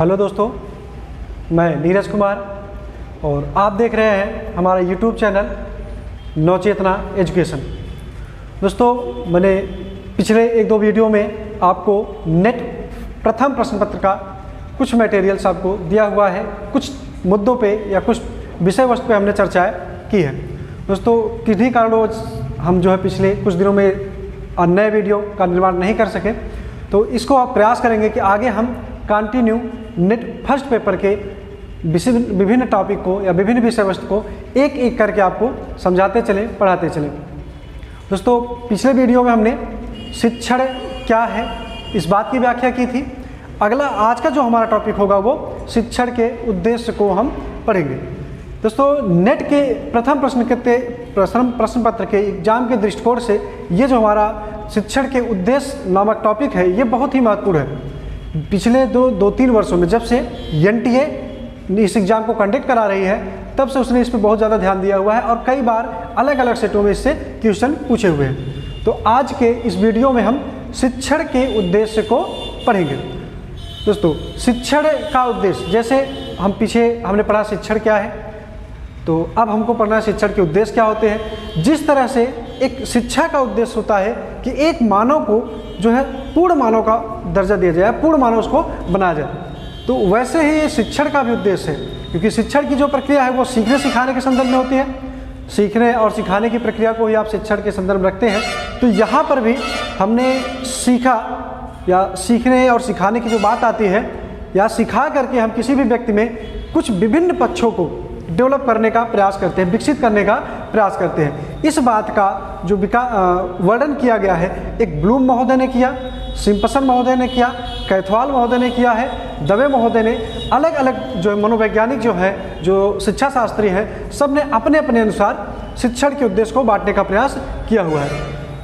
Hello दोस्तों, मैं नीरज कुमार और आप देख रहे हैं हमारा यूट्यूब चैनल नवचेतना एजुकेशन। दोस्तों, मैंने पिछले एक दो वीडियो में आपको नेट प्रथम प्रश्न पत्र का कुछ मटेरियल्स आपको दिया हुआ है। कुछ मुद्दों पे या कुछ विषय वस्तु पे हमने चर्चाएं की है। दोस्तों, किन्हीं कारणों हम जो है पिछले कुछ दिनों में नए वीडियो का निर्माण नहीं कर सके, तो इसको आप प्रयास करेंगे कि आगे हम कंटिन्यू नेट फर्स्ट पेपर के विभिन्न टॉपिक को या विभिन्न विषय वस्तु को एक एक करके आपको समझाते चलें, पढ़ाते चलें। दोस्तों, पिछले वीडियो में हमने शिक्षण क्या है इस बात की व्याख्या की थी। अगला आज का जो हमारा टॉपिक होगा वो शिक्षण के उद्देश्य को हम पढ़ेंगे। दोस्तों, नेट के प्रथम प्रश्न पत्र के एग्जाम के दृष्टिकोण से ये जो हमारा शिक्षण के उद्देश्य नामक टॉपिक है ये बहुत ही महत्वपूर्ण है। पिछले दो तीन वर्षों में जब से NTA इस एग्ज़ाम को कंडक्ट करा रही है तब से उसने इस पर बहुत ज़्यादा ध्यान दिया हुआ है और कई बार अलग अलग सेटों में इससे क्वेश्चन पूछे हुए हैं। तो आज के इस वीडियो में हम शिक्षण के उद्देश्य को पढ़ेंगे। दोस्तों, शिक्षण का उद्देश्य, जैसे हमने पढ़ा शिक्षण क्या है, तो अब हमको पढ़ना है शिक्षण के उद्देश्य क्या होते हैं। जिस तरह से एक शिक्षा का उद्देश्य होता है कि एक मानव को जो है पूर्ण मानव का दर्जा दिया जाए, पूर्ण मानव उसको बनाया जाए, तो वैसे ही ये शिक्षण का भी उद्देश्य है। क्योंकि शिक्षण की जो प्रक्रिया है वो सीखने सिखाने के संदर्भ में होती है। सीखने और सिखाने की प्रक्रिया को ही आप शिक्षण के संदर्भ में रखते हैं। तो यहाँ पर भी हमने सीखा या सीखने और सिखाने की जो बात आती है या सिखा करके हम किसी भी व्यक्ति में कुछ विभिन्न पक्षों को डेवलप करने का प्रयास करते हैं, विकसित करने का प्रयास करते हैं। इस बात का जो वर्णन किया गया है एक ब्लूम महोदय ने किया, सिम्पसन महोदय ने किया, कैथवाल महोदय ने किया है, दवे महोदय ने, अलग अलग जो मनोवैज्ञानिक जो शिक्षा शास्त्री हैं, सब ने अपने अपने अनुसार शिक्षण के उद्देश्य को बांटने का प्रयास किया हुआ है।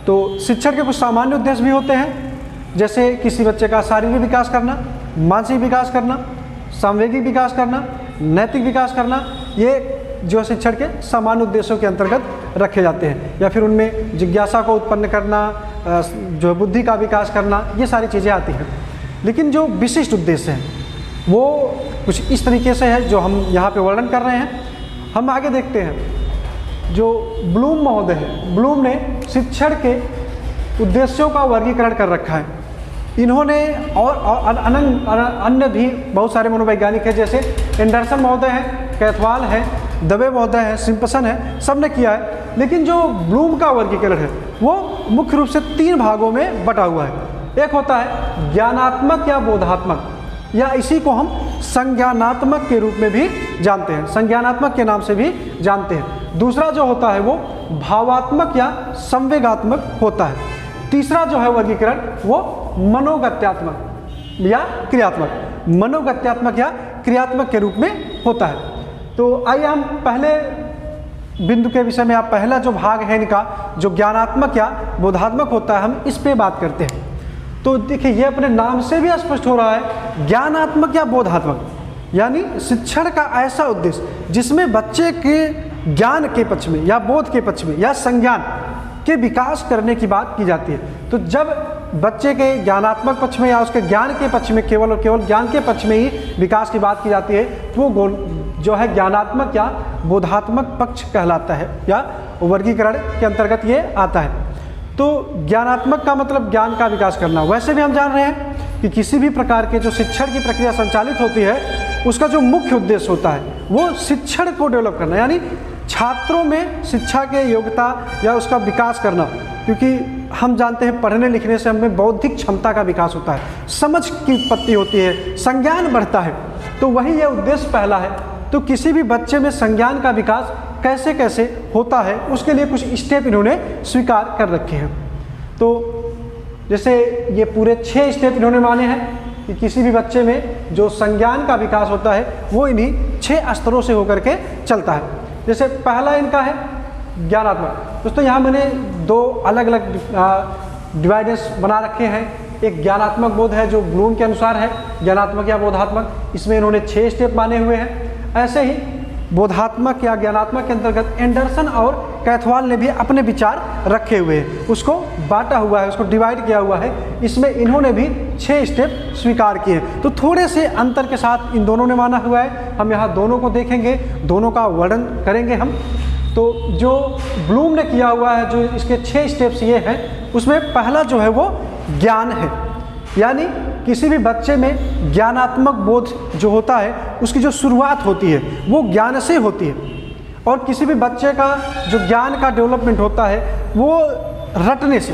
तो शिक्षण के कुछ सामान्य उद्देश्य भी होते हैं, जैसे किसी बच्चे का शारीरिक विकास करना, मानसिक विकास करना, सांवेगिक विकास करना, नैतिक विकास करना, ये जो शिक्षण के सामान्य उद्देश्यों के अंतर्गत रखे जाते हैं। या फिर उनमें जिज्ञासा को उत्पन्न करना, जो बुद्धि का विकास करना, ये सारी चीज़ें आती हैं। लेकिन जो विशिष्ट उद्देश्य हैं वो कुछ इस तरीके से है जो हम यहाँ पे वर्णन कर रहे हैं। हम आगे देखते हैं जो ब्लूम महोदय है, ब्लूम ने शिक्षण के उद्देश्यों का वर्गीकरण कर रखा है। इन्होंने और अन्य भी बहुत सारे मनोवैज्ञानिक हैं, जैसे एंडरसन महोदय हैं, कैथवाल है, दवे महोदय है, सिम्पसन है, सब ने किया है। लेकिन जो ब्लूम का वर्गीकरण है वो मुख्य रूप से 3 भागों में बटा हुआ है। एक होता है ज्ञानात्मक या बोधात्मक, या इसी को हम संज्ञानात्मक के रूप में भी जानते हैं, संज्ञानात्मक के नाम से भी जानते हैं। दूसरा जो होता है वो भावात्मक या संवेगात्मक होता है। तीसरा जो है वर्गीकरण वो मनोगत्यात्मक या क्रियात्मक, मनोगत्यात्मक या क्रियात्मक के रूप में होता है। तो आइए हम पहले बिंदु के विषय में, आप पहला जो भाग है इनका जो ज्ञानात्मक या बोधात्मक होता है, हम इस पे बात करते हैं। तो देखिए, ये अपने नाम से भी स्पष्ट हो रहा है, ज्ञानात्मक या बोधात्मक, यानी शिक्षण का ऐसा उद्देश्य जिसमें बच्चे के ज्ञान के पक्ष में या बोध के पक्ष में या संज्ञान के विकास करने की बात की जाती है। तो जब बच्चे के ज्ञानात्मक पक्ष में या उसके ज्ञान के पक्ष में केवल और केवल ज्ञान के पक्ष में ही विकास की बात की जाती है, तो वो जो है ज्ञानात्मक या बोधात्मक पक्ष कहलाता है या वर्गीकरण के अंतर्गत ये आता है। तो ज्ञानात्मक का मतलब ज्ञान का विकास करना। वैसे भी हम जान रहे हैं कि किसी भी प्रकार के जो शिक्षण की प्रक्रिया संचालित होती है उसका जो मुख्य उद्देश्य होता है वो शिक्षण को डेवलप करना, यानी छात्रों में शिक्षा के योग्यता या उसका विकास करना। क्योंकि हम जानते हैं पढ़ने लिखने से हमें बौद्धिक क्षमता का विकास होता है, समझ की उत्पत्ति होती है, संज्ञान बढ़ता है। तो वही ये उद्देश्य पहला है। तो किसी भी बच्चे में संज्ञान का विकास कैसे कैसे होता है उसके लिए कुछ स्टेप इन्होंने स्वीकार कर रखे हैं। तो जैसे ये पूरे 6 स्टेप इन्होंने माने हैं कि किसी भी बच्चे में जो संज्ञान का विकास होता है वो इन्हीं 6 स्तरों से होकर के चलता है। जैसे पहला इनका है ज्ञानात्मक। दोस्तों, यहाँ मैंने 2 अलग अलग डिवाइडेंस बना रखे हैं। एक ज्ञानात्मक बोध है जो ब्लूम के अनुसार है, ज्ञानात्मक या बोधात्मक, इसमें इन्होंने 6 स्टेप माने हुए हैं। ऐसे ही बोधात्मक या ज्ञानात्मक के अंतर्गत एंडरसन और कैथवाल ने भी अपने विचार रखे हुए हैं, उसको बांटा हुआ है, उसको डिवाइड किया हुआ है। इसमें इन्होंने भी 6 स्टेप स्वीकार किए। तो थोड़े से अंतर के साथ इन दोनों ने माना हुआ है। हम यहाँ दोनों को देखेंगे, दोनों का वर्णन करेंगे हम। तो जो ब्लूम ने किया हुआ है, जो इसके 6 स्टेप्स ये हैं, उसमें पहला जो है वो ज्ञान है, यानी किसी भी बच्चे में ज्ञानात्मक बोध जो होता है उसकी जो शुरुआत होती है वो ज्ञान से होती है। और किसी भी बच्चे का जो ज्ञान का डेवलपमेंट होता है वो रटने से,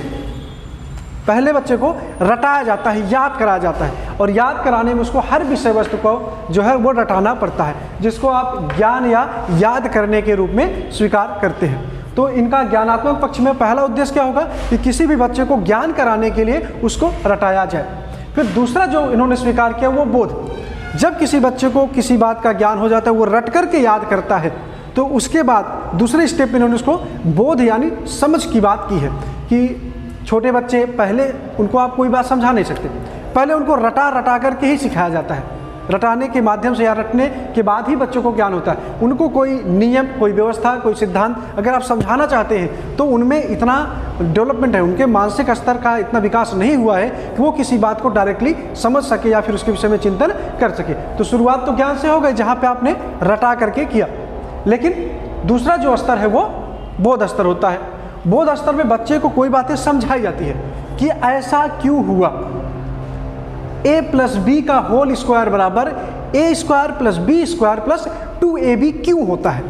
पहले बच्चे को रटाया जाता है, याद कराया जाता है, और याद कराने में उसको हर विषय वस्तु को जो है वो रटाना पड़ता है, जिसको आप ज्ञान या याद करने के रूप में स्वीकार करते हैं। तो इनका ज्ञानात्मक पक्ष में पहला उद्देश्य क्या होगा कि किसी भी बच्चे को ज्ञान कराने के लिए उसको रटाया जाए। फिर दूसरा जो इन्होंने स्वीकार किया वो बोध। जब किसी बच्चे को किसी बात का ज्ञान हो जाता है, वो रट करके याद करता है, तो उसके बाद दूसरे स्टेप में इन्होंने उसको बोध यानी समझ की बात की है कि छोटे बच्चे पहले उनको आप कोई बात समझा नहीं सकते, पहले उनको रटा करके ही सिखाया जाता है। रटाने के माध्यम से या रटने के बाद ही बच्चों को ज्ञान होता है। उनको कोई नियम, कोई व्यवस्था, कोई सिद्धांत अगर आप समझाना चाहते हैं तो उनमें इतना डेवलपमेंट है, उनके मानसिक स्तर का इतना विकास नहीं हुआ है कि वो किसी बात को डायरेक्टली समझ सके या फिर उसके विषय में चिंतन कर सके। तो शुरुआत तो ज्ञान से हो गई जहाँ पे आपने रटा करके किया। लेकिन दूसरा जो स्तर है वो बोध स्तर होता है। बोध स्तर में बच्चे को कोई बातें समझाई जाती है कि ऐसा क्यों हुआ, a + b का होल स्क्वायर बराबर a² + b² + 2ab क्यों होता है।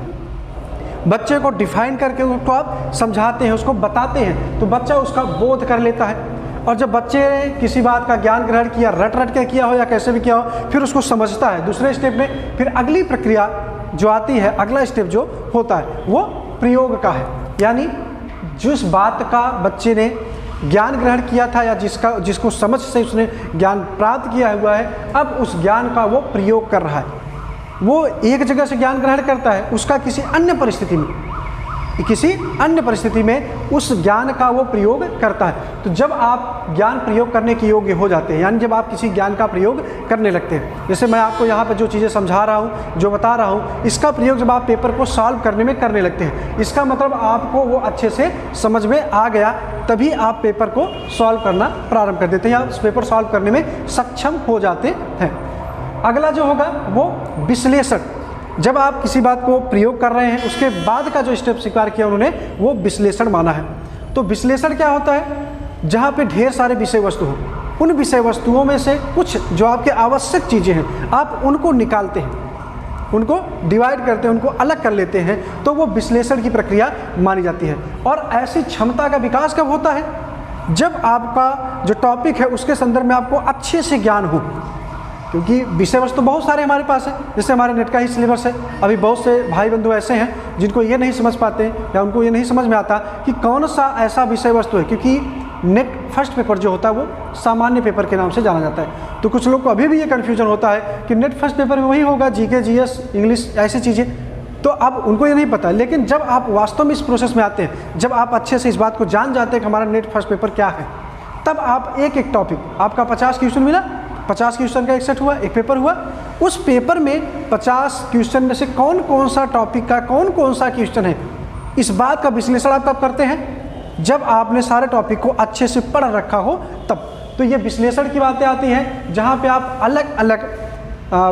बच्चे को डिफाइन करके उसको आप समझाते हैं, उसको बताते हैं, तो बच्चा उसका बोध कर लेता है। और जब बच्चे ने किसी बात का ज्ञान ग्रहण किया, रट के किया हो या कैसे भी किया हो, फिर उसको समझता है। दूसरे स्टेप में फिर अगली प्रक्रिया जो आती है, अगला स्टेप जो होता है वो प्रयोग का है, यानी जिस बात का बच्चे ने ज्ञान ग्रहण किया था या जिसको समझ से उसने ज्ञान प्राप्त किया हुआ है, अब उस ज्ञान का वो प्रयोग कर रहा है। वो एक जगह से ज्ञान ग्रहण करता है, उसका किसी अन्य परिस्थिति में उस ज्ञान का वो प्रयोग करता है। तो जब आप ज्ञान प्रयोग करने के योग्य हो जाते हैं, यानी जब आप किसी ज्ञान का प्रयोग करने लगते हैं, जैसे मैं आपको यहाँ पर जो चीज़ें समझा रहा हूँ, जो बता रहा हूँ, इसका प्रयोग जब आप पेपर को सॉल्व करने में करने लगते हैं, इसका मतलब आपको वो अच्छे से समझ में आ गया, तभी आप पेपर को सॉल्व करना प्रारंभ कर देते हैं या उस पेपर सॉल्व करने में सक्षम हो जाते हैं। अगला जो होगा वो विश्लेषण। जब आप किसी बात को प्रयोग कर रहे हैं, उसके बाद का जो स्टेप स्वीकार किया उन्होंने वो विश्लेषण माना है। तो विश्लेषण क्या होता है, जहाँ पे ढेर सारे विषय वस्तु हो, उन विषय वस्तुओं में से कुछ जो आपके आवश्यक चीज़ें हैं आप उनको निकालते हैं, उनको डिवाइड करते हैं, उनको अलग कर लेते हैं, तो वो विश्लेषण की प्रक्रिया मानी जाती है। और ऐसी क्षमता का विकास कब होता है, जब आपका जो टॉपिक है उसके संदर्भ में आपको अच्छे से ज्ञान हो, क्योंकि विषय वस्तु बहुत सारे हमारे पास है। जैसे हमारे नेट का ही सिलेबस है, अभी बहुत से भाई बंधु ऐसे हैं जिनको ये नहीं समझ पाते या उनको ये नहीं समझ में आता कि कौन सा ऐसा विषय वस्तु है, क्योंकि नेट फर्स्ट पेपर जो होता है वो सामान्य पेपर के नाम से जाना जाता है। तो कुछ लोग को अभी भी ये कन्फ्यूजन होता है कि नेट फर्स्ट पेपर में वही होगा, जीके, जीएस, इंग्लिश, ऐसी चीज़ें, तो अब उनको ये नहीं पता। लेकिन जब आप वास्तव में इस प्रोसेस में आते हैं, जब आप अच्छे से इस बात को जान जाते हैं कि हमारा नेट फर्स्ट पेपर क्या है, तब आप एक एक टॉपिक, आपका 50 क्वेश्चन मिला, 50 क्वेश्चन का एक सेट हुआ, एक पेपर हुआ, उस पेपर में 50 क्वेश्चन में से कौन कौन सा टॉपिक का कौन कौन सा क्वेश्चन है, इस बात का विश्लेषण आप कब करते हैं, जब आपने सारे टॉपिक को अच्छे से पढ़ रखा हो तब। तो ये विश्लेषण की बातें आती हैं जहाँ पे आप अलग अलग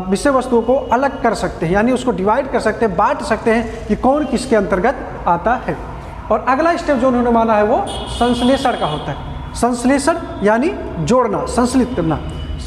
विषय वस्तुओं को अलग कर सकते हैं, यानी उसको डिवाइड कर सकते हैं, बांट सकते हैं कि कौन किसके अंतर्गत आता है। और अगला स्टेप जो उन्होंने माना है वो संश्लेषण का होता है। संश्लेषण यानी जोड़ना, संश्लित करना,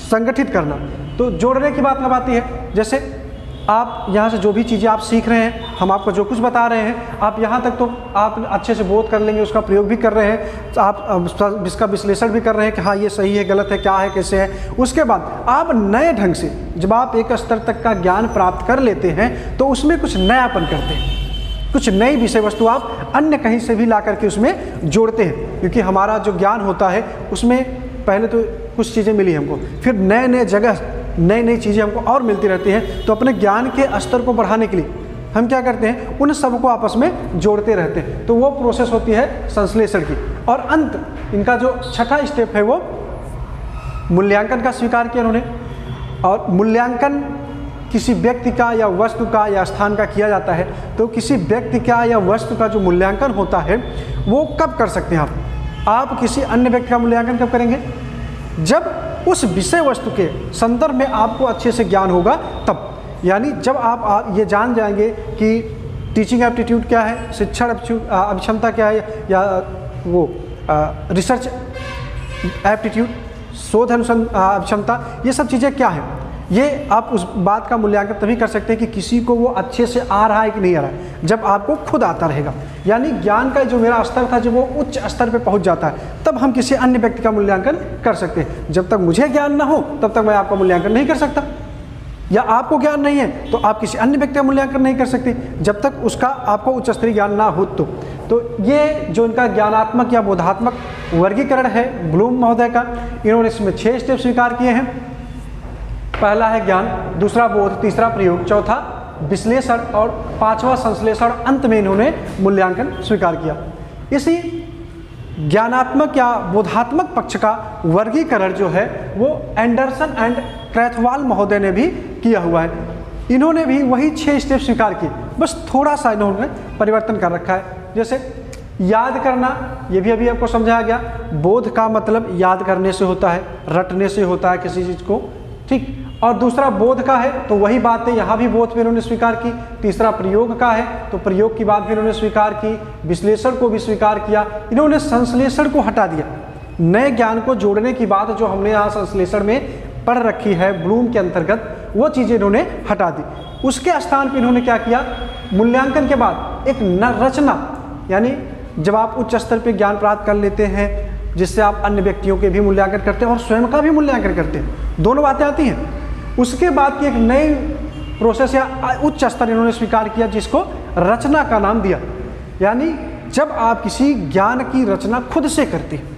संगठित करना। तो जोड़ने की बात कब आती है, जैसे आप यहाँ से जो भी चीज़ें आप सीख रहे हैं, हम आपको जो कुछ बता रहे हैं, आप यहाँ तक तो आप अच्छे से बोध कर लेंगे, उसका प्रयोग भी कर रहे हैं, तो आप इसका विश्लेषण भी कर रहे हैं कि हाँ ये सही है, गलत है, क्या है, कैसे है। उसके बाद आप नए ढंग से जब आप एक स्तर तक का ज्ञान प्राप्त कर लेते हैं तो उसमें कुछ नयापन करते हैं, कुछ नई विषय वस्तु आप अन्य कहीं से भी ला करके उसमें जोड़ते हैं। क्योंकि हमारा जो ज्ञान होता है उसमें पहले तो कुछ चीज़ें मिली हमको, फिर नए नए जगह नई नई चीज़ें हमको और मिलती रहती हैं। तो अपने ज्ञान के स्तर को बढ़ाने के लिए हम क्या करते हैं, उन सबको आपस में जोड़ते रहते हैं। तो वो प्रोसेस होती है संश्लेषण की। और अंत इनका जो छठा स्टेप है वो मूल्यांकन का स्वीकार किया उन्होंने। और मूल्यांकन किसी व्यक्ति का या वस्तु का या स्थान का किया जाता है, तो किसी व्यक्ति का या वस्तु का जो मूल्यांकन होता है वो कब कर सकते हैं आप किसी अन्य व्यक्ति का मूल्यांकन कब करेंगे? जब उस विषय वस्तु के संदर्भ में आपको अच्छे से ज्ञान होगा तब। यानी जब आप ये जान जाएंगे कि टीचिंग एप्टीट्यूड क्या है, शिक्षण अभिक्षमता क्या है, या वो रिसर्च एप्टीट्यूड, शोध अभिक्षमता, ये सब चीज़ें क्या हैं, ये आप उस बात का मूल्यांकन तभी कर सकते हैं कि किसी को वो अच्छे से आ रहा है कि नहीं आ रहा है, जब आपको खुद आता रहेगा। यानी ज्ञान का जो मेरा स्तर था, जब वो उच्च स्तर पे पहुंच जाता है, तब हम किसी अन्य व्यक्ति का मूल्यांकन कर सकते हैं। जब तक मुझे ज्ञान ना हो तब तक मैं आपका मूल्यांकन नहीं कर सकता, या आपको ज्ञान नहीं है तो आप किसी अन्य व्यक्ति का मूल्यांकन नहीं कर सकते जब तक उसका आपको उच्च स्तरीय ज्ञान ना हो। तो ये जो इनका ज्ञानात्मक या बोधात्मक वर्गीकरण है ब्लूम महोदय का, इन्होंने इसमें 6 स्टेप स्वीकार किए हैं। पहला है ज्ञान, दूसरा बोध, तीसरा प्रयोग, चौथा विश्लेषण और पांचवा संश्लेषण, अंत में इन्होंने मूल्यांकन स्वीकार किया। इसी ज्ञानात्मक या बोधात्मक पक्ष का वर्गीकरण जो है वो एंडरसन एंड क्रैथवाल महोदय ने भी किया हुआ है। इन्होंने भी वही 6 स्टेप स्वीकार किए, बस थोड़ा सा इन्होंने परिवर्तन कर रखा है। जैसे याद करना, ये भी अभी आपको समझाया गया, बोध का मतलब याद करने से होता है, रटने से होता है किसी चीज़ को, ठीक। और दूसरा बोध का है, तो वही बात है, यहाँ भी बोध भी इन्होंने स्वीकार की। तीसरा प्रयोग का है, तो प्रयोग की बात भी इन्होंने स्वीकार की। विश्लेषण को भी स्वीकार किया। इन्होंने संश्लेषण को हटा दिया, नए ज्ञान को जोड़ने की बात जो हमने यहाँ संश्लेषण में पढ़ रखी है ब्लूम के अंतर्गत, वो चीज़ें इन्होंने हटा दी। उसके स्थान पर इन्होंने क्या किया, मूल्यांकन के बाद एक रचना, यानी जब आप उच्च स्तर पर ज्ञान प्राप्त कर लेते हैं, जिससे आप अन्य व्यक्तियों के भी मूल्यांकन करते हैं और स्वयं का भी मूल्यांकन करते हैं, दोनों बातें आती हैं। उसके बाद की एक नई प्रोसेस या उच्च स्तर इन्होंने स्वीकार किया, जिसको रचना का नाम दिया। यानी जब आप किसी ज्ञान की रचना खुद से करते हैं।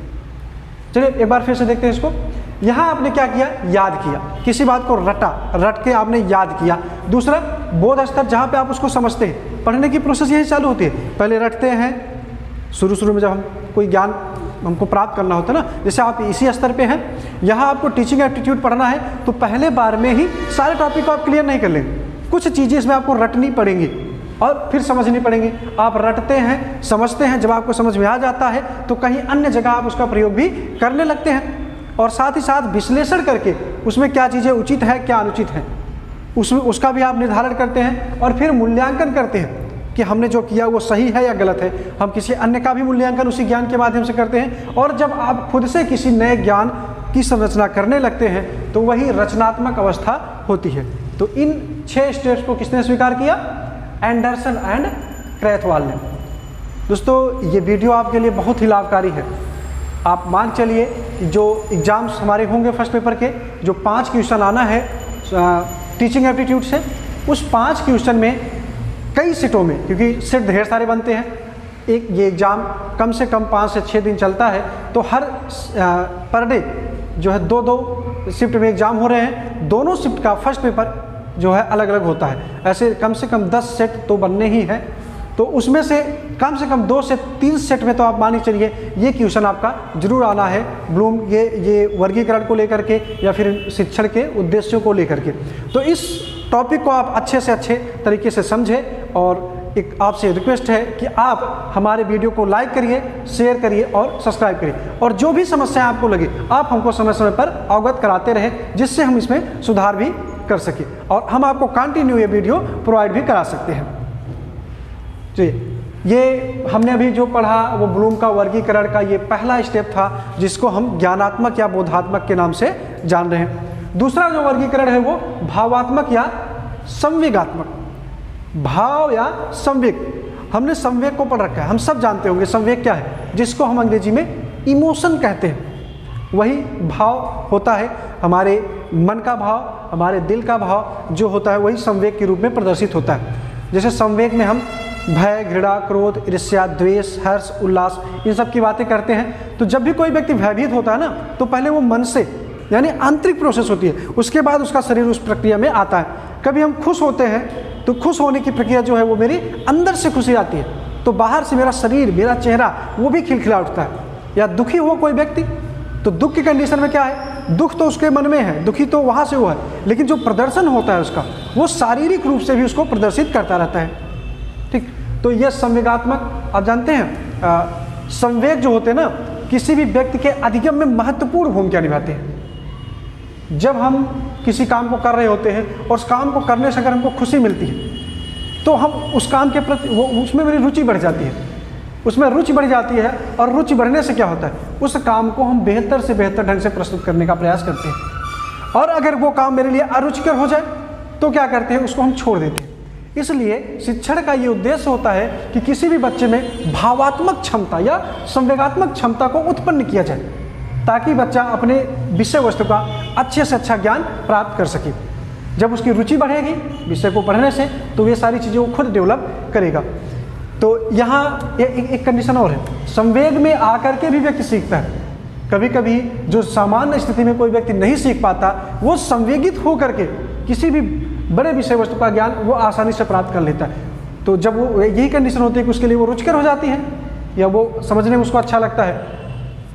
चलिए एक बार फिर से देखते हैं इसको। यहाँ आपने क्या किया, याद किया, किसी बात को रट के आपने याद किया। दूसरा बोध स्तर, जहाँ पे आप उसको समझते हैं। पढ़ने की प्रोसेस यही चालू होती है, पहले रटते हैं, शुरू में जब हम कोई ज्ञान हमको प्राप्त करना होता है ना, जैसे आप इसी स्तर पे हैं, यहाँ आपको टीचिंग एप्टीट्यूड पढ़ना है, तो पहले बार में ही सारे टॉपिक को आप क्लियर नहीं कर लेंगे, कुछ चीज़ें इसमें आपको रटनी पड़ेंगी और फिर समझनी पड़ेंगी। आप रटते हैं, समझते हैं, जब आपको समझ में आ जाता है तो कहीं अन्य जगह आप उसका प्रयोग भी करने लगते हैं, और साथ ही साथ विश्लेषण करके उसमें क्या चीज़ें उचित है, क्या अनुचित है, उसका भी आप निर्धारण करते हैं, और फिर मूल्यांकन करते हैं कि हमने जो किया वो सही है या गलत है। हम किसी अन्य का भी मूल्यांकन उसी ज्ञान के माध्यम से करते हैं, और जब आप खुद से किसी नए ज्ञान की संरचना करने लगते हैं तो वही रचनात्मक अवस्था होती है। तो इन 6 स्टेप्स को किसने स्वीकार किया, एंडरसन एंड क्रैथवाल ने। दोस्तों ये वीडियो आपके लिए बहुत ही लाभकारी है। आप मान चलिए जो एग्ज़ाम्स हमारे होंगे फर्स्ट पेपर के, जो 5 क्वेश्चन आना है टीचिंग एप्टीट्यूड से, उस 5 क्वेश्चन में कई सेटों में, क्योंकि सेट ढेर सारे बनते हैं, एक ये एग्ज़ाम कम से कम 5 से 6 दिन चलता है, तो हर पर डे जो है 2-2 शिफ्ट में एग्ज़ाम हो रहे हैं। दोनों शिफ्ट का फर्स्ट पेपर जो है अलग अलग होता है। ऐसे कम से कम 10 सेट तो बनने ही हैं, तो उसमें से कम 2 से 3 सेट में तो आप मान ही चलिए ये क्वेश्चन आपका जरूर आना है ब्लूम ये वर्गीकरण को लेकर के या फिर शिक्षण के उद्देश्यों को लेकर के। तो इस टॉपिक को आप अच्छे से अच्छे तरीके से समझें, और एक आपसे रिक्वेस्ट है कि आप हमारे वीडियो को लाइक करिए, शेयर करिए और सब्सक्राइब करिए, और जो भी समस्याएं आपको लगे आप हमको समय समय पर अवगत कराते रहे, जिससे हम इसमें सुधार भी कर सकें और हम आपको कंटिन्यू ये वीडियो प्रोवाइड भी करा सकते हैं। जी, ये हमने अभी जो पढ़ा वो ब्लूम का वर्गीकरण का ये पहला स्टेप था, जिसको हम ज्ञानात्मक या बोधात्मक के नाम से जान रहे हैं। दूसरा जो वर्गीकरण है वो भावात्मक या संवेगात्मक, भाव या संवेग। हमने संवेग को पढ़ रखा है, हम सब जानते होंगे संवेग क्या है, जिसको हम अंग्रेजी में इमोशन कहते हैं। वही भाव होता है, हमारे मन का भाव, हमारे दिल का भाव जो होता है वही संवेग के रूप में प्रदर्शित होता है। जैसे संवेग में हम भय, घृणा, क्रोध, ईर्ष्या, द्वेष, हर्ष, उल्लास, इन सब की बातें करते हैं। तो जब भी कोई व्यक्ति भयभीत होता है ना, तो पहले वो मन से, यानी आंतरिक प्रोसेस होती है, उसके बाद उसका शरीर उस प्रक्रिया में आता है। कभी हम खुश होते हैं तो खुश होने की प्रक्रिया जो है वो मेरी अंदर से खुशी आती है, तो बाहर से मेरा शरीर, मेरा चेहरा वो भी खिलखिला उठता है। या दुखी हो कोई व्यक्ति, तो दुख की कंडीशन में क्या है, दुख तो उसके मन में है, दुखी तो वहाँ से वो है, लेकिन जो प्रदर्शन होता है उसका, वो शारीरिक रूप से भी उसको प्रदर्शित करता रहता है। ठीक, तो ये संवेगात्मक, आप जानते हैं संवेग जो होते हैं ना, किसी भी व्यक्ति के अधिगम में महत्वपूर्ण भूमिका निभाते हैं। जब हम किसी काम को कर रहे होते हैं और उस काम को करने से अगर हमको खुशी मिलती है तो हम उस काम के प्रति उसमें मेरी रुचि बढ़ जाती है, उसमें रुचि बढ़ जाती है, और रुचि बढ़ने से क्या होता है, उस काम को हम बेहतर से बेहतर ढंग से प्रस्तुत करने का प्रयास करते हैं। और अगर वो काम मेरे लिए अरुचिकर हो जाए तो क्या करते हैं, उसको हम छोड़ देते हैं। इसलिए शिक्षण का ये उद्देश्य होता है कि किसी भी बच्चे में भावात्मक क्षमता या संवेगात्मक क्षमता को उत्पन्न किया जाए, ताकि बच्चा अपने विषय वस्तु का अच्छे से अच्छा ज्ञान प्राप्त कर सके। जब उसकी रुचि बढ़ेगी विषय को पढ़ने से, तो ये सारी चीज़ें वो खुद डेवलप करेगा। तो यहाँ एक कंडीशन और है, संवेग में आकर के भी व्यक्ति सीखता है। कभी कभी जो सामान्य स्थिति में कोई व्यक्ति नहीं सीख पाता, वो संवेगित हो करके किसी भी बड़े विषय वस्तु का ज्ञान वो आसानी से प्राप्त कर लेता है। तो जब वो यही कंडीशन होती है कि उसके लिए वो रुचिकर हो जाती है या वो समझने में उसको अच्छा लगता है।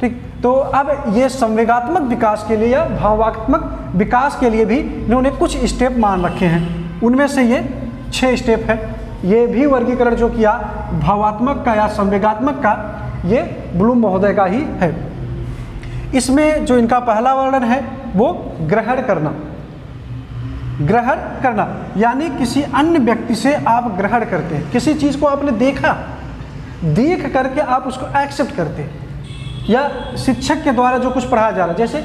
ठीक, तो अब ये संवेगात्मक विकास के लिए या भावात्मक विकास के लिए भी इन्होंने कुछ स्टेप मान रखे हैं। उनमें से ये 6 स्टेप है। ये भी वर्गीकरण जो किया भावात्मक का या संवेगात्मक का, ये ब्लूम महोदय का ही है। इसमें जो इनका पहला वर्णन है वो ग्रहण करना। ग्रहण करना यानी किसी अन्य व्यक्ति से आप ग्रहण करते हैं, किसी चीज़ को आपने देखा, देख करके आप उसको एक्सेप्ट करते हैं, या शिक्षक के द्वारा जो कुछ पढ़ाया जा रहा है, जैसे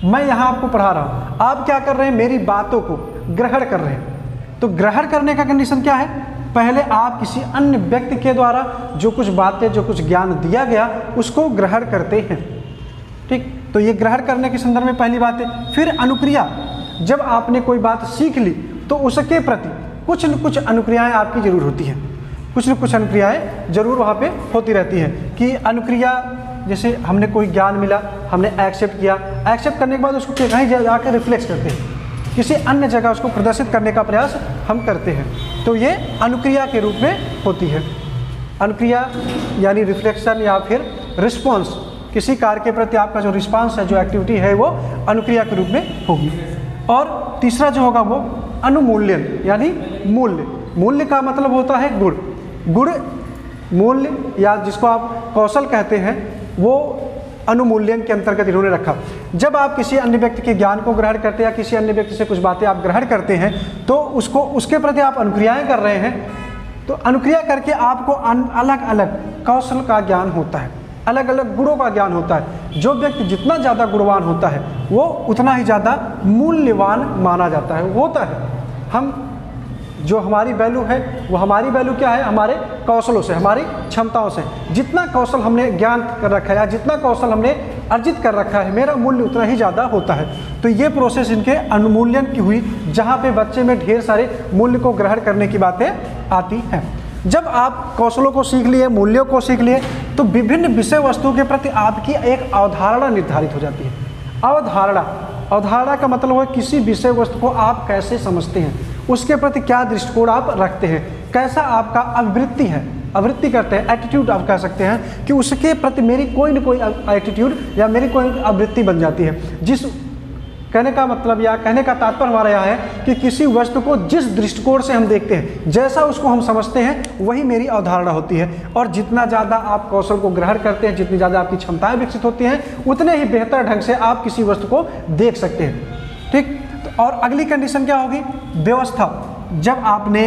मैं यहाँ आपको पढ़ा रहा हूँ, आप क्या कर रहे हैं, मेरी बातों को ग्रहण कर रहे हैं। तो ग्रहण करने का कंडीशन क्या है, पहले आप किसी अन्य व्यक्ति के द्वारा जो कुछ बातें, जो कुछ ज्ञान दिया गया, उसको ग्रहण करते हैं। ठीक, तो ये ग्रहण करने के संदर्भ में पहली बात है। फिर अनुक्रिया, जब आपने कोई बात सीख ली तो उसके प्रति कुछ न कुछ अनुक्रियाएं आपकी जरूर होती हैं, कुछ न कुछ अनुक्रियाएं जरूर वहाँ पे होती रहती हैं। कि अनुक्रिया, जैसे हमने कोई ज्ञान मिला, हमने एक्सेप्ट किया, एक्सेप्ट करने के बाद उसको कहीं जाकर रिफ्लेक्स करते हैं, किसी अन्य जगह उसको प्रदर्शित करने का प्रयास हम करते हैं, तो ये अनुक्रिया के रूप में होती है। अनुक्रिया यानी रिफ्लेक्शन या फिर रिस्पॉन्स, किसी कार्य के प्रति आपका जो रिस्पॉन्स है, जो एक्टिविटी है, वो अनुक्रिया के रूप में होगी। और तीसरा जो होगा वो अनुमूल्यन यानी मूल्य। मूल्य का मतलब होता है गुण। गुण, मूल्य या जिसको आप कौशल कहते हैं, वो अनुमूल्यन के अंतर्गत इन्होंने रखा। जब आप किसी अन्य व्यक्ति के ज्ञान को ग्रहण करते हैं या किसी अन्य व्यक्ति से कुछ बातें आप ग्रहण करते हैं, तो उसको, उसके प्रति आप अनुक्रियाएं कर रहे हैं। तो अनुक्रिया करके आपको अलग अलग कौशल का ज्ञान होता है, अलग अलग गुणों का ज्ञान होता है। जो व्यक्ति जितना ज़्यादा गुणवान होता है वो उतना ही ज़्यादा मूल्यवान माना जाता है, होता है। हम जो हमारी वैल्यू है, वो हमारी वैल्यू क्या है, हमारे कौशलों से, हमारी क्षमताओं से। जितना कौशल हमने ज्ञान कर रखा है या जितना कौशल हमने अर्जित कर रखा है, मेरा मूल्य उतना ही ज़्यादा होता है। तो ये प्रोसेस इनके अनुमूल्यन की हुई, जहाँ पे बच्चे में ढेर सारे मूल्य को ग्रहण करने की बातें आती हैं। जब आप कौशलों को सीख लिए, मूल्यों को सीख लिए, तो विभिन्न विषय वस्तुओं के प्रति आपकी एक अवधारणा निर्धारित हो जाती है। अवधारणा, अवधारणा का मतलब है किसी विषय वस्तु को आप कैसे समझते हैं, उसके प्रति क्या दृष्टिकोण आप रखते हैं, कैसा आपका आवृत्ति है, आवृत्ति करते हैं, एटीट्यूड आप कह सकते हैं कि उसके प्रति मेरी कोई न कोई एटीट्यूड या मेरी कोई आवृत्ति बन जाती है। जिस कहने का मतलब या कहने का तात्पर्य हमारा यह है कि किसी वस्तु को जिस दृष्टिकोण से हम देखते हैं, जैसा उसको हम समझते हैं, वही मेरी अवधारणा होती है। और जितना ज़्यादा आप कौशल को ग्रहण करते हैं, जितनी ज़्यादा आपकी क्षमताएं विकसित होती हैं, उतने ही बेहतर ढंग से आप किसी वस्तु को देख सकते हैं। ठीक, और अगली कंडीशन क्या होगी, व्यवस्था। जब आपने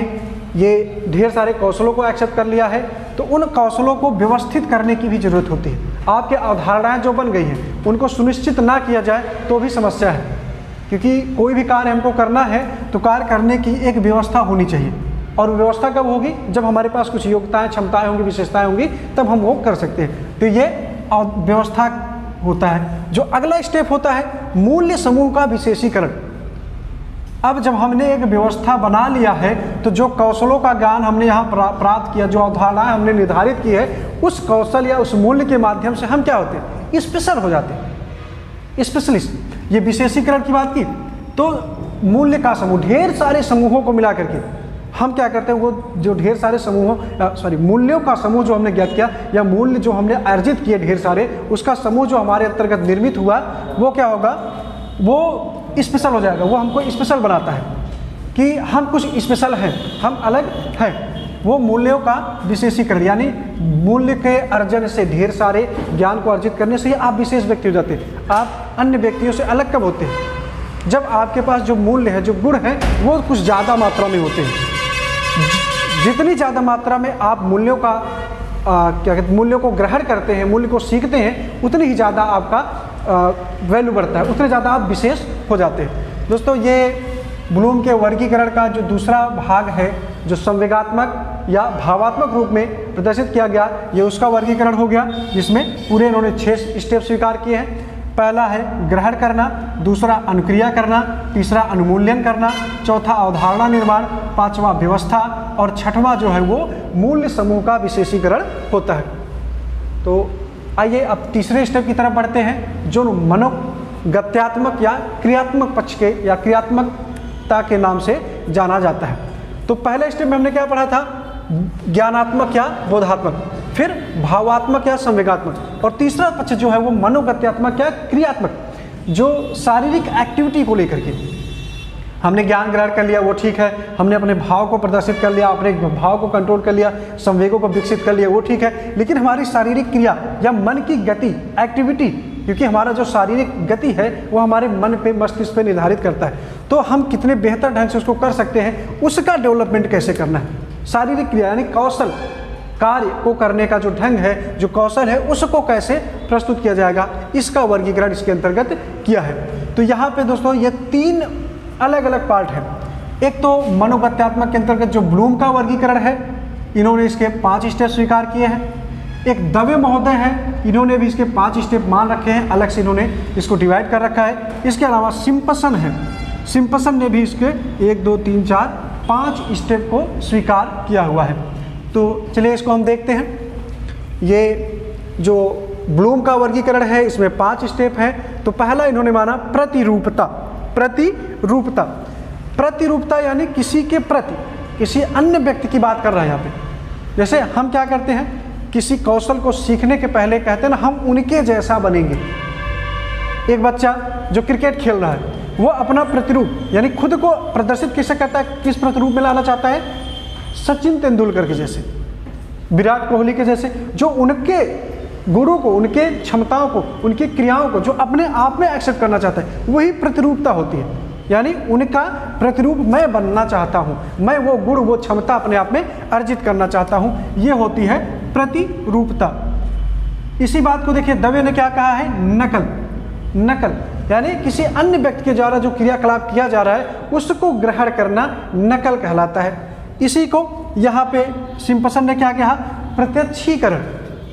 ये ढेर सारे कौशलों को एक्सेप्ट कर लिया है, तो उन कौशलों को व्यवस्थित करने की भी जरूरत होती है। आपके अवधारणाएं जो बन गई हैं, उनको सुनिश्चित ना किया जाए तो भी समस्या है, क्योंकि कोई भी कार्य हमको करना है तो कार्य करने की एक व्यवस्था होनी चाहिए। और व्यवस्था कब होगी, जब हमारे पास कुछ योग्यताएं, क्षमताएं होंगी, विशेषताएं होंगी, तब हम वो कर सकते हैं। तो ये व्यवस्था होता है। जो अगला स्टेप होता है मूल्य समूह का विशेषीकरण। अब जब हमने एक व्यवस्था बना लिया है, तो जो कौशलों का ज्ञान हमने यहाँ प्राप्त किया, जो अवधारणाएं हमने निर्धारित की है, उस कौशल या उस मूल्य के माध्यम से हम क्या होते हैं, स्पेशल हो जाते हैं, स्पेशलिस्ट। ये विशेषीकरण की बात की, तो मूल्य का समूह, ढेर सारे समूहों को मिला करके हम क्या करते हैं, वो जो ढेर सारे समूहों मूल्यों का समूह जो हमने ज्ञात किया या मूल्य जो हमने अर्जित किए ढेर सारे, उसका समूह जो हमारे अंतर्गत निर्मित हुआ वो क्या होगा, वो स्पेशल हो जाएगा। वो हमको स्पेशल बनाता है कि हम कुछ स्पेशल हैं, हम अलग हैं। वो मूल्यों का विशेषीकरण, यानी मूल्य के अर्जन से, ढेर सारे ज्ञान को अर्जित करने से ही आप विशेष व्यक्ति हो जाते हैं। आप अन्य व्यक्तियों से अलग कब होते हैं, जब आपके पास जो मूल्य है, जो गुण है, वो कुछ ज़्यादा मात्रा में होते हैं। जितनी ज़्यादा मात्रा में आप मूल्यों का क्या कहते, मूल्यों को ग्रहण करते हैं, मूल्य को सीखते हैं, उतनी ही ज़्यादा आपका वैल्यू बढ़ता है, उतने ज़्यादा आप विशेष हो जाते हैं। दोस्तों, ये ब्लूम के वर्गीकरण का जो दूसरा भाग है, जो संवेगात्मक या भावात्मक रूप में प्रदर्शित किया गया, ये उसका वर्गीकरण हो गया, जिसमें पूरे इन्होंने 6 स्टेप स्वीकार किए हैं। पहला है ग्रहण करना, दूसरा अनुक्रिया करना, तीसरा अनुमूल्यन करना, चौथा अवधारणा निर्माण, पांचवा व्यवस्था और छठवां जो है वो मूल्य समूह का विशेषीकरण होता है। तो आइए अब तीसरे स्टेप की तरफ बढ़ते हैं, जो मनोगत्यात्मक या क्रियात्मक पक्ष के या क्रियात्मकता के नाम से जाना जाता है। तो पहले स्टेप में हमने क्या पढ़ा था, ज्ञानात्मक या बोधात्मक, फिर भावात्मक या संवेगात्मक, और तीसरा पक्ष जो है वो मनोगत्यात्मक या क्रियात्मक, जो शारीरिक एक्टिविटी को लेकर के। हमने ज्ञान ग्रहण कर लिया, वो ठीक है, हमने अपने भाव को प्रदर्शित कर लिया, अपने भाव को कंट्रोल कर लिया, संवेगों को विकसित कर लिया, वो ठीक है, लेकिन हमारी शारीरिक क्रिया या मन की गति, एक्टिविटी, क्योंकि हमारा जो शारीरिक गति है वो हमारे मन पे, मस्तिष्क पे निर्धारित करता है, तो हम कितने बेहतर ढंग से उसको कर सकते हैं, उसका डेवलपमेंट कैसे करना है। शारीरिक क्रिया यानी कौशल, कार्य को करने का जो ढंग है, जो कौशल है, उसको कैसे प्रस्तुत किया जाएगा, इसका वर्गीकरण इसके अंतर्गत किया है। तो यहाँ पे दोस्तों ये 3 अलग अलग पार्ट हैं। एक तो मनोगत्यात्मक के अंतर्गत जो ब्लूम का वर्गीकरण है, इन्होंने इसके 5 स्टेप स्वीकार किए हैं। एक दवे महोदय हैं, इन्होंने भी इसके 5 स्टेप मान रखे हैं, अलग से इन्होंने इसको डिवाइड कर रखा है। इसके अलावा सिम्पसन है, सिम्पसन ने भी इसके 1 2 3 4 5 स्टेप को स्वीकार किया हुआ है। तो चलिए इसको हम देखते हैं। ये जो ब्लूम का वर्गीकरण है, इसमें 5 स्टेप हैं। तो पहला इन्होंने माना प्रतिरूपता। प्रतिरूपता, प्रतिरूपता यानी किसी के प्रति, किसी अन्य व्यक्ति की बात कर रहा है यहाँ पे। जैसे हम क्या करते हैं, किसी कौशल को सीखने के पहले कहते हैं ना, हम उनके जैसा बनेंगे। एक बच्चा जो क्रिकेट खेल रहा है, वो अपना प्रतिरूप यानी खुद को प्रदर्शित किससे करता है, किस प्रतिरूप में लाना चाहता है, सचिन तेंदुलकर के जैसे, विराट कोहली के जैसे, जो उनके गुणों को, उनके क्षमताओं को, उनकी क्रियाओं को जो अपने आप में एक्सेप्ट करना चाहता है, वही प्रतिरूपता होती है। यानी उनका प्रतिरूप मैं बनना चाहता हूँ, मैं वो गुण, वो क्षमता अपने आप में अर्जित करना चाहता हूँ, ये होती है प्रतिरूपता। इसी बात को देखिए, दवे ने क्या कहा है, नकल। नकल यानी किसी अन्य व्यक्ति के द्वारा जो क्रियाकलाप किया जा रहा है उसको ग्रहण करना नकल कहलाता है। इसी को यहाँ पे सिम्पसन ने क्या कहा, प्रत्यक्षीकरण।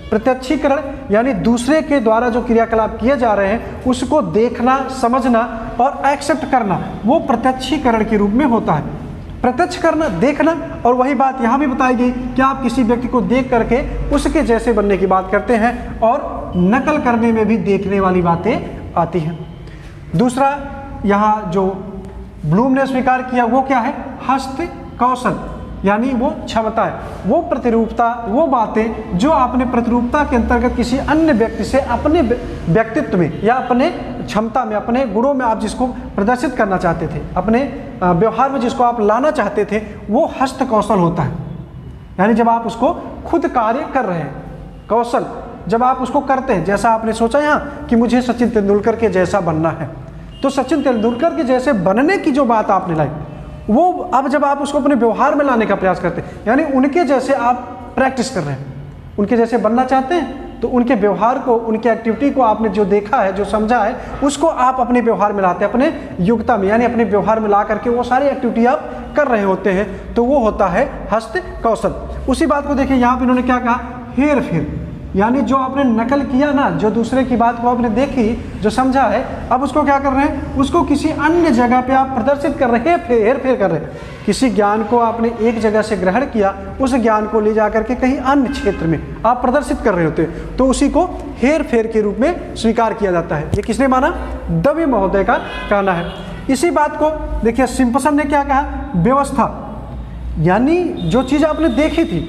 प्रत्यक्षीकरण यानी दूसरे के द्वारा जो क्रियाकलाप किए जा रहे हैं उसको देखना, समझना और एक्सेप्ट करना, वो प्रत्यक्षीकरण के रूप में होता है। प्रत्यक्ष करना, देखना, और वही बात यहाँ भी बताई गई कि आप किसी व्यक्ति को देख करके उसके जैसे बनने की बात करते हैं, और नकल करने में भी देखने वाली बातें आती हैं। दूसरा यहाँ जो ब्लूम ने स्वीकार किया वो क्या है, हस्त कौशल, यानी वो क्षमता है, वो प्रतिरूपता, वो बातें जो आपने प्रतिरूपता के अंतर्गत किसी अन्य व्यक्ति से अपने व्यक्तित्व में या अपने क्षमता में, अपने गुणों में आप जिसको प्रदर्शित करना चाहते थे, अपने व्यवहार में जिसको आप लाना चाहते थे, वो हस्त कौशल होता है। यानी जब आप उसको खुद कार्य कर रहे हैं, कौशल जब आप उसको करते हैं, जैसा आपने सोचा यहाँ कि मुझे सचिन तेंदुलकर के जैसा बनना है, तो सचिन तेंदुलकर के जैसे बनने की जो बात आपने लाई, वो अब जब आप उसको अपने व्यवहार में लाने का प्रयास करते हैं, यानी उनके जैसे आप प्रैक्टिस कर रहे हैं, उनके जैसे बनना चाहते हैं, तो उनके व्यवहार को, उनकी एक्टिविटी को आपने जो देखा है, जो समझा है, उसको आप अपने व्यवहार में लाते हैं, अपने योग्यता में, यानी अपने व्यवहार में ला करके वो सारी एक्टिविटी आप कर रहे होते हैं, तो वो होता है हस्त कौशल। उसी बात को देखिए, यहाँ पे इन्होंने क्या कहा, हेर फेर, यानी जो आपने नकल किया ना, जो दूसरे की बात को आपने देखी, जो समझा है, अब उसको क्या कर रहे हैं, उसको किसी अन्य जगह पे आप प्रदर्शित कर रहे हैं, हेर फेर कर रहे हैं। किसी ज्ञान को आपने एक जगह से ग्रहण किया, उस ज्ञान को ले जा करके कहीं अन्य क्षेत्र में आप प्रदर्शित कर रहे होते हैं, तो उसी को हेर फेर के रूप में स्वीकार किया जाता है। ये किसने माना, दवे महोदय का कहना है। इसी बात को देखिए, सिम्पसन ने क्या कहा, व्यवस्था। यानी जो चीज़ आपने देखी थी,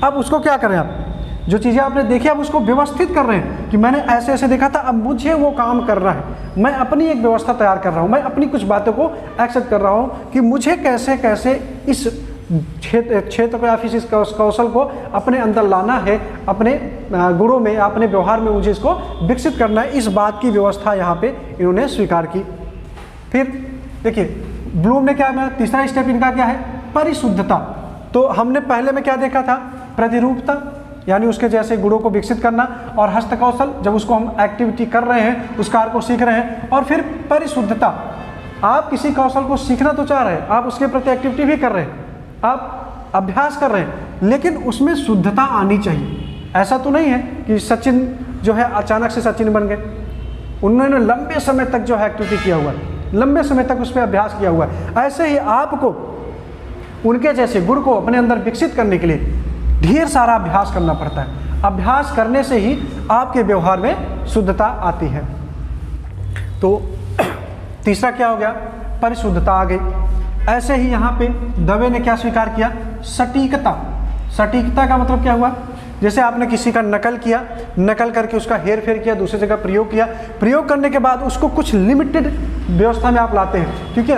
अब उसको क्या करें आप, जो चीज़ें आपने देखी अब उसको व्यवस्थित कर रहे हैं कि मैंने ऐसे ऐसे देखा था, अब मुझे वो काम करना है, मैं अपनी एक व्यवस्था तैयार कर रहा हूँ, मैं अपनी कुछ बातों को एक्सेप्ट कर रहा हूँ कि मुझे कैसे कैसे इस क्षेत्र को या फिर इस कौशल को अपने अंदर लाना है, अपने गुणों में, अपने व्यवहार में मुझे इसको विकसित करना है। इस बात की व्यवस्था यहाँ पे इन्होंने स्वीकार की। फिर देखिए ब्लूम ने क्या किया, तीसरा स्टेप इनका क्या है, परिशुद्धता। तो हमने पहले में क्या देखा था, प्रतिरूपता यानी उसके जैसे गुणों को विकसित करना, और हस्तकौशल जब उसको हम एक्टिविटी कर रहे हैं, उस कार्य को सीख रहे हैं, और फिर परिशुद्धता, आप किसी कौशल को सीखना तो चाह रहे हैं, आप उसके प्रति एक्टिविटी भी कर रहे हैं, आप अभ्यास कर रहे हैं, लेकिन उसमें शुद्धता आनी चाहिए। ऐसा तो नहीं है कि सचिन जो है अचानक से सचिन बन गए, उन्होंने लंबे समय तक जो है एक्टिविटी किया हुआ है, लंबे समय तक उस पर अभ्यास किया हुआ है। ऐसे ही आपको उनके जैसे गुण को अपने अंदर विकसित करने के लिए ढेर सारा अभ्यास करना पड़ता है। अभ्यास करने से ही आपके व्यवहार में शुद्धता आती है। तो तीसरा क्या हो गया, परिशुद्धता आ गई। ऐसे ही यहाँ पे दवे ने क्या स्वीकार किया, सटीकता। सटीकता का मतलब क्या हुआ, जैसे आपने किसी का नकल किया, नकल करके उसका हेर फेर किया, दूसरी जगह प्रयोग किया, प्रयोग करने के बाद उसको कुछ लिमिटेड व्यवस्था में आप लाते हैं, क्योंकि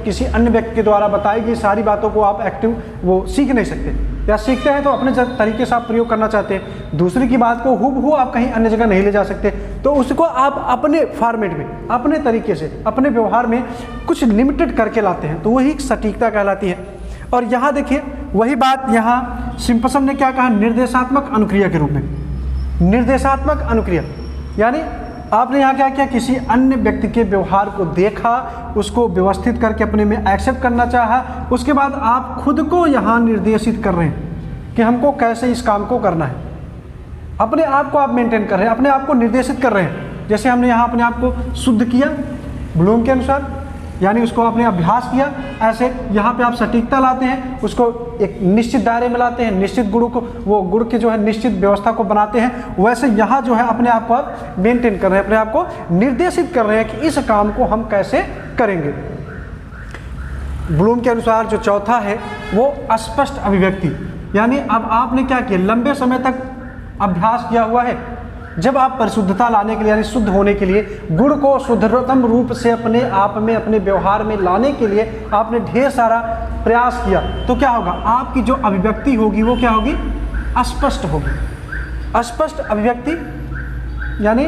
किसी अन्य व्यक्ति के द्वारा बताई गई सारी बातों को आप वो सीख नहीं सकते, या सीखते हैं तो अपने तरीके से आप प्रयोग करना चाहते हैं, दूसरे की बात को हूबहू आप कहीं अन्य जगह नहीं ले जा सकते, तो उसको आप अपने फॉर्मेट में, अपने तरीके से, अपने व्यवहार में कुछ लिमिटेड करके लाते हैं, तो वही सटीकता कहलाती है। और यहाँ देखिए वही बात यहाँ सिम्पसन ने क्या कहा, निर्देशात्मक अनुक्रिया के रूप में। निर्देशात्मक अनुक्रिया यानी आपने यहाँ क्या किया, किसी अन्य व्यक्ति के व्यवहार को देखा, उसको व्यवस्थित करके अपने में एक्सेप्ट करना चाहा, उसके बाद आप खुद को यहाँ निर्देशित कर रहे हैं कि हमको कैसे इस काम को करना है। अपने आप को आप मेंटेन कर रहे हैं, अपने आप को निर्देशित कर रहे हैं। जैसे हमने यहाँ अपने आप को शुद्ध किया ब्लूम के अनुसार, यानी उसको आपने अभ्यास किया, ऐसे यहाँ पे आप सटीकता लाते हैं, उसको एक निश्चित दायरे में लाते हैं, निश्चित गुण को, वो गुण के जो है निश्चित व्यवस्था को बनाते हैं, वैसे यहाँ जो है अपने आप को आप मेंटेन कर रहे हैं, अपने आप को निर्देशित कर रहे हैं कि इस काम को हम कैसे करेंगे। ब्लूम के अनुसार जो चौथा है वो स्पष्ट अभिव्यक्ति, यानी अब आपने क्या किया, लंबे समय तक अभ्यास किया हुआ है, जब आप परिशुद्धता लाने के लिए यानी शुद्ध होने के लिए, गुण को शुद्धतम रूप से अपने आप में, अपने व्यवहार में लाने के लिए आपने ढेर सारा प्रयास किया, तो क्या होगा, आपकी जो अभिव्यक्ति होगी वो क्या होगी, अस्पष्ट होगी। अस्पष्ट अभिव्यक्ति यानी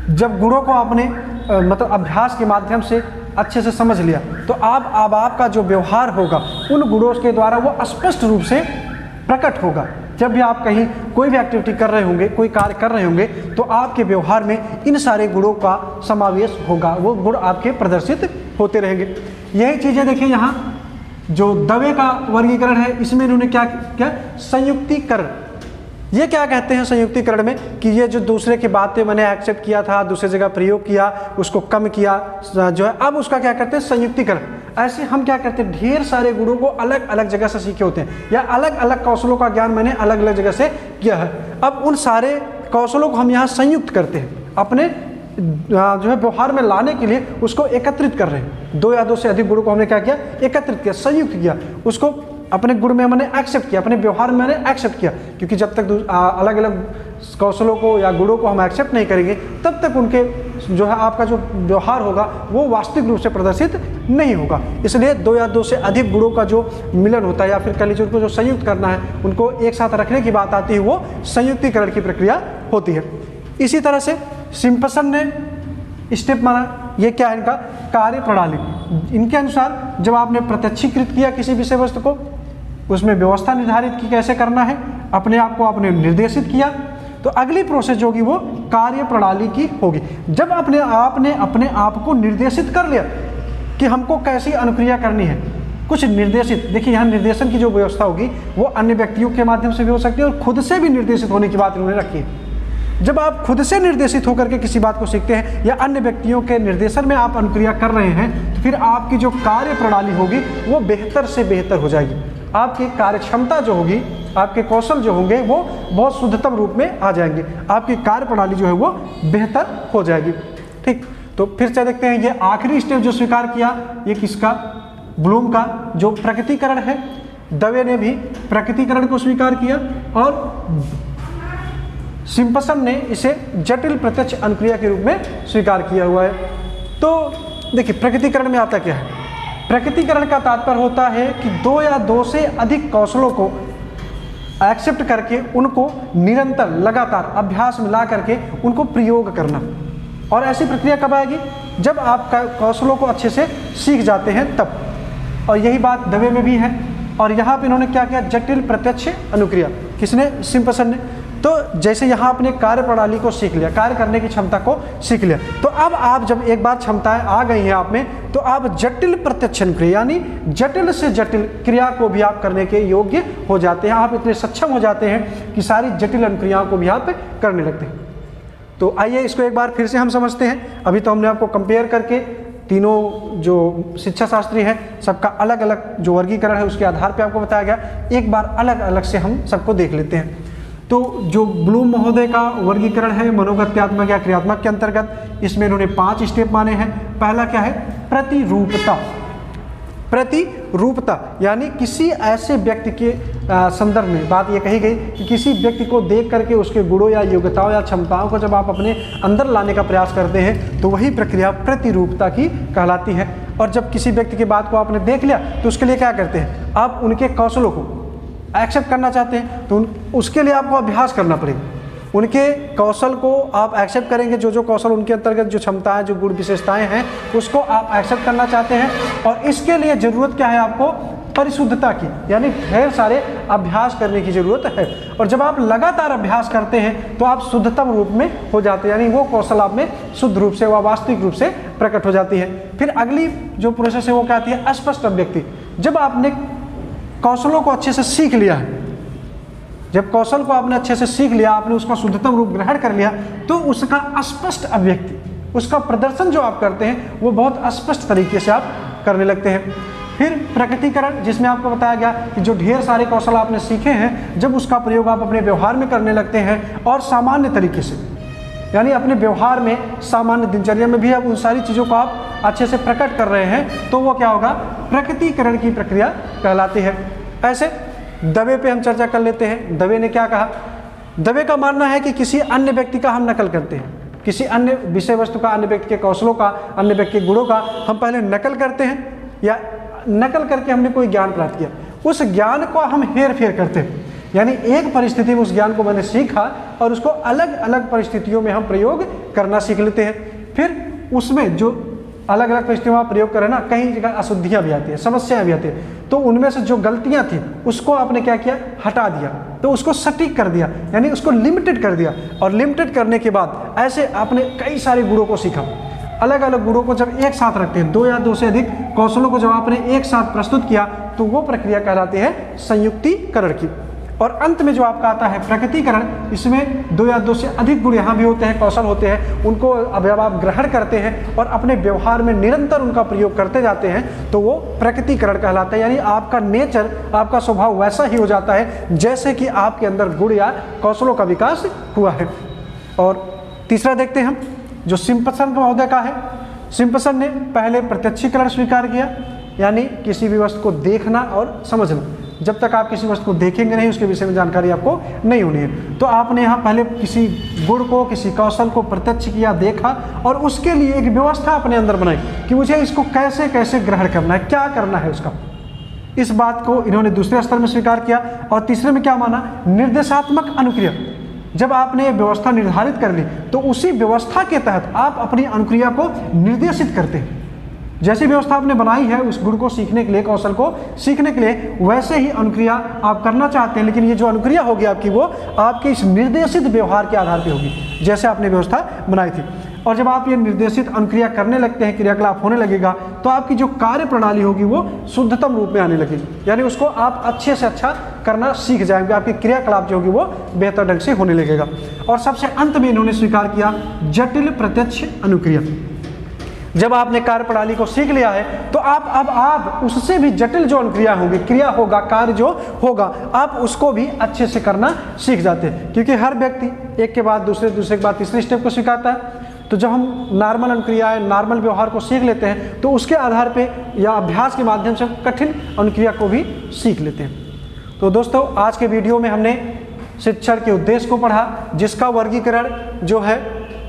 जब गुणों को आपने मतलब अभ्यास के माध्यम से अच्छे से समझ लिया, तो अब आपका जो व्यवहार होगा उन गुणों के द्वारा वो स्पष्ट रूप से प्रकट होगा। जब भी आप कहीं कोई भी एक्टिविटी कर रहे होंगे, कोई कार्य कर रहे होंगे, तो आपके व्यवहार में इन सारे गुणों का समावेश होगा, वो गुण आपके प्रदर्शित होते रहेंगे। यही चीज़ें देखिए यहाँ जो दवे का वर्गीकरण है, इसमें इन्होंने क्या संयुक्तिकरण। ये क्या कहते हैं संयुक्तिकरण में, कि ये जो दूसरे की बातें मैंने एक्सेप्ट किया था, दूसरी जगह प्रयोग किया, उसको कम किया जो है, अब उसका क्या करते हैं, संयुक्तिकरण। ऐसे हम क्या करते हैं, ढेर सारे गुणों को अलग अलग जगह से सीखे होते हैं, या अलग अलग कौशलों का ज्ञान मैंने अलग अलग जगह से किया है। अब उन सारे कौशलों को हम यहाँ संयुक्त करते हैं, अपने जो है व्यवहार में लाने के लिए उसको एकत्रित कर रहे हैं। 2 या 2 से अधिक गुणों को हमने क्या किया, एकत्रित किया, संयुक्त किया, उसको अपने गुण में मैंने एक्सेप्ट किया, अपने व्यवहार में मैंने एक्सेप्ट किया, क्योंकि जब तक अलग अलग कौशलों को या गुणों को हम एक्सेप्ट नहीं करेंगे, तब तक उनके जो है आपका जो व्यवहार होगा वो वास्तविक रूप से प्रदर्शित नहीं होगा। इसलिए 2 या 2 से अधिक गुणों का जो मिलन होता है, या फिर कह लीजिए उनको जो संयुक्त करना है, उनको एक साथ रखने की बात आती है, वो संयुक्तिकरण की प्रक्रिया होती है। इसी तरह से सिम्पसन ने स्टेप माना, ये क्या है इनका कार्य प्रणाली। इनके अनुसार जब आपने प्रत्यक्षीकृत किया किसी विषय वस्तु को, उसमें व्यवस्था निर्धारित की कैसे करना है, अपने आप को आपने निर्देशित किया, तो अगली प्रोसेस जो होगी वो कार्य प्रणाली की होगी। जब आपने अपने आप को निर्देशित कर लिया कि हमको कैसी अनुक्रिया करनी है, कुछ निर्देशित, देखिए यहाँ निर्देशन की जो व्यवस्था होगी वो अन्य व्यक्तियों के माध्यम से भी हो सकती है, और खुद से भी निर्देशित होने की बात इन्होंने रखी है। जब आप खुद से निर्देशित होकर के किसी बात को सीखते हैं, या अन्य व्यक्तियों के निर्देशन में आप अनुक्रिया कर रहे हैं, तो फिर आपकी जो कार्य प्रणाली होगी वो बेहतर से बेहतर हो जाएगी। आपकी कार्य क्षमता जो होगी, आपके कौशल जो होंगे वो बहुत शुद्धतम रूप में आ जाएंगे, आपकी कार्य प्रणाली जो है वो बेहतर हो जाएगी। ठीक, तो फिर से देखते हैं ये आखिरी स्टेप जो स्वीकार किया, ये किसका, ब्लूम का, जो प्रकटीकरण है। दवे ने भी प्रकृतिकरण को स्वीकार किया और सिम्पसन ने इसे जटिल प्रत्यक्ष अनुक्रिया के रूप में स्वीकार किया हुआ है। तो देखिए, प्रकृतिकरण में आता क्या है? प्रकृतिकरण का तात्पर्य होता है कि दो या दो से अधिक कौशलों को एक्सेप्ट करके उनको निरंतर लगातार अभ्यास में ला करके उनको प्रयोग करना। और ऐसी प्रक्रिया कब आएगी? जब आप कौशलों को अच्छे से सीख जाते हैं तब। और यही बात दवे में भी है। और यहाँ पे इन्होंने क्या किया? जटिल प्रत्यक्ष अनुक्रिया। किसने? सिम्पसन ने। तो जैसे यहाँ अपने कार्य प्रणाली को सीख लिया, कार्य करने की क्षमता को सीख लिया, तो अब आप जब एक बार क्षमताएं आ गई हैं आप में, तो आप जटिल प्रत्यक्ष अनुक्रिया यानी जटिल से जटिल क्रिया को भी आप करने के योग्य हो जाते हैं। आप इतने सक्षम हो जाते हैं कि सारी जटिल अनुक्रियाओं को भी आप करने लगते हैं। तो आइए इसको एक बार फिर से हम समझते हैं। अभी तो हमने आपको कंपेयर करके तीनों जो शिक्षा शास्त्री है सबका अलग अलग जो वर्गीकरण है उसके आधार पे आपको बताया गया। एक बार अलग अलग से हम सबको देख लेते हैं। तो जो ब्लूम महोदय का वर्गीकरण है मनोगत्यात्मक या क्रियात्मक के अंतर्गत, इसमें इन्होंने 5 स्टेप माने हैं। पहला क्या है? प्रतिरूपता। प्रतिरूपता यानी किसी ऐसे व्यक्ति के संदर्भ में बात ये कही गई कि किसी व्यक्ति को देख करके उसके गुणों या योग्यताओं या क्षमताओं को जब आप अपने अंदर लाने का प्रयास करते हैं तो वही प्रक्रिया प्रतिरूपता की कहलाती है। और जब किसी व्यक्ति की बात को आपने देख लिया तो उसके लिए क्या करते हैं? आप उनके कौशलों को एक्सेप्ट करना चाहते हैं तो उसके लिए आपको अभ्यास करना पड़ेगा। उनके कौशल को आप एक्सेप्ट करेंगे, जो कौशल उनके अंतर्गत जो क्षमताएं जो गुण विशेषताएं हैं उसको आप एक्सेप्ट करना चाहते हैं। और इसके लिए ज़रूरत क्या है? आपको परिशुद्धता की, यानी ढेर सारे अभ्यास करने की ज़रूरत है। और जब आप लगातार अभ्यास करते हैं तो आप शुद्धतम रूप में हो जाते हैं, यानी वो कौशल आप में शुद्ध रूप से व वास्तविक रूप से प्रकट हो जाती है। फिर अगली जो प्रोसेस है वो क्या आती है? अस्पष्ट अभिव्यक्ति। जब आपने कौशलों को अच्छे से सीख लिया है, जब कौशल को आपने अच्छे से सीख लिया, आपने उसका शुद्धतम रूप ग्रहण कर लिया, तो उसका अस्पष्ट अभिव्यक्ति, उसका प्रदर्शन जो आप करते हैं वो बहुत अस्पष्ट तरीके से आप करने लगते हैं। फिर प्रकटीकरण, जिसमें आपको बताया गया कि जो ढेर सारे कौशल आपने सीखे हैं जब उसका प्रयोग आप अपने व्यवहार में करने लगते हैं और सामान्य तरीके से, यानी अपने व्यवहार में सामान्य दिनचर्या में भी आप उन सारी चीज़ों को आप अच्छे से प्रकट कर रहे हैं, तो वो क्या होगा? प्रकटीकरण की प्रक्रिया कहलाती है। ऐसे दवे पे हम चर्चा कर लेते हैं। दवे ने क्या कहा? दवे का मानना है कि किसी अन्य व्यक्ति का हम नकल करते हैं, किसी अन्य विषय वस्तु का, अन्य व्यक्ति के कौशलों का, अन्य व्यक्ति के गुणों का हम पहले नकल करते हैं, या नकल करके हमने कोई ज्ञान प्राप्त किया, उस ज्ञान को हम हेर फेर करते हैं। यानी एक परिस्थिति में उस ज्ञान को मैंने सीखा और उसको अलग अलग परिस्थितियों में हम प्रयोग करना सीख लेते हैं। फिर उसमें जो अलग अलग परिस्थितियों में आप प्रयोग करें ना, कहीं जगह अशुद्धियाँ भी आती है, समस्याएं भी आती है, तो उनमें से जो गलतियाँ थी उसको आपने क्या किया? हटा दिया, तो उसको सटीक कर दिया, यानी उसको लिमिटेड कर दिया। और लिमिटेड करने के बाद ऐसे आपने कई सारे गुणों को सीखा। अलग अलग गुणों को जब एक साथ रखते हैं, 2 या 2 से अधिक कौशलों को जब आपने एक साथ प्रस्तुत किया तो वो प्रक्रिया कहलाती है संयुक्तिकरण की। और अंत में जो आपका आता है प्रकटीकरण, इसमें 2 या 2 से अधिक गुण यहाँ भी होते हैं, कौशल होते हैं, उनको अब आप ग्रहण करते हैं और अपने व्यवहार में निरंतर उनका प्रयोग करते जाते हैं, तो वो प्रकटीकरण कहलाता है। यानी आपका नेचर, आपका स्वभाव वैसा ही हो जाता है जैसे कि आपके अंदर गुण या कौशलों का विकास हुआ है। और तीसरा देखते हैं हम, जो सिम्पसन महोदय का है। सिम्पसन ने पहले प्रत्यक्षीकरण स्वीकार किया, यानी किसी भी वस्तु को देखना और समझना। जब तक आप किसी वस्तु को देखेंगे नहीं, उसके विषय में जानकारी आपको नहीं होनी है। तो आपने यहाँ पहले किसी गुण को, किसी कौशल को प्रत्यक्ष किया, देखा, और उसके लिए एक व्यवस्था अपने अंदर बनाई कि मुझे इसको कैसे कैसे ग्रहण करना है, क्या करना है उसका। इस बात को इन्होंने दूसरे स्तर में स्वीकार किया। और तीसरे में क्या माना? निर्देशात्मक अनुक्रिया। जब आपने व्यवस्था निर्धारित कर ली तो उसी व्यवस्था के तहत आप अपनी अनुक्रिया को निर्देशित करते हैं। जैसी व्यवस्था आपने बनाई है उस गुण को सीखने के लिए, कौशल को सीखने के लिए, वैसे ही अनुक्रिया आप करना चाहते हैं, लेकिन ये जो अनुक्रिया होगी आपकी, वो आपके इस निर्देशित व्यवहार के आधार पर होगी जैसे आपने व्यवस्था बनाई थी। और जब आप ये निर्देशित अनुक्रिया करने लगते हैं, क्रियाकलाप होने लगेगा, तो आपकी जो कार्य प्रणाली होगी वो शुद्धतम रूप में आने लगेगी, यानी उसको आप अच्छे से अच्छा करना सीख जाएंगे, आपकी क्रियाकलाप जो होगी वो बेहतर ढंग से होने लगेगा। और सबसे अंत में इन्होंने स्वीकार किया जटिल प्रत्यक्ष अनुक्रिया। जब आपने कार्य प्रणाली को सीख लिया है तो आप उससे भी जटिल जो अनुक्रिया होगी, क्रिया होगा, कार्य जो होगा, आप उसको भी अच्छे से करना सीख जाते हैं। क्योंकि हर व्यक्ति एक के बाद दूसरे, दूसरे के बाद तीसरे स्टेप को स्वीकारता है। तो जब हम नॉर्मल अनुक्रियाएं, नॉर्मल व्यवहार को सीख लेते हैं तो उसके आधार पे या अभ्यास के माध्यम से हम कठिन अनुक्रिया को भी सीख लेते हैं। तो दोस्तों आज के वीडियो में हमने शिक्षण के उद्देश्य को पढ़ा, जिसका वर्गीकरण जो है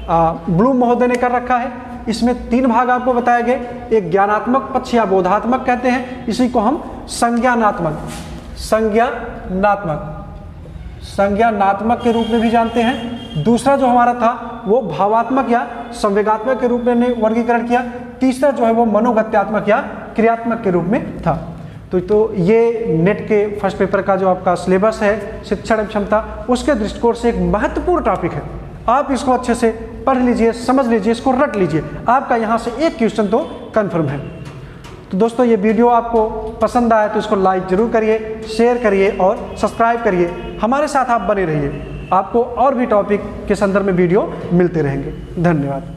ब्लूम महोदय ने कर रखा है। इसमें 3 भाग आपको बताए गए, एक ज्ञानात्मक पक्ष या बोधात्मक कहते हैं, इसी को हम संज्ञानात्मक के रूप में भी जानते हैं। दूसरा जो हमारा था वो भावात्मक या संवेगात्मक के रूप में वर्गीकरण किया। तीसरा जो है वो मनोगत्यात्मक या क्रियात्मक के रूप में था। तो ये नेट के फर्स्ट पेपर का जो आपका सिलेबस है शिक्षण क्षमता, उसके दृष्टिकोण से एक महत्वपूर्ण टॉपिक है। आप इसको अच्छे से पढ़ लीजिए, समझ लीजिए, इसको रट लीजिए, आपका यहाँ से एक क्वेश्चन तो कन्फर्म है। तो दोस्तों ये वीडियो आपको पसंद आया तो इसको लाइक जरूर करिए, शेयर करिए और सब्सक्राइब करिए। हमारे साथ आप बने रहिए, आपको और भी टॉपिक के संदर्भ में वीडियो मिलते रहेंगे। धन्यवाद।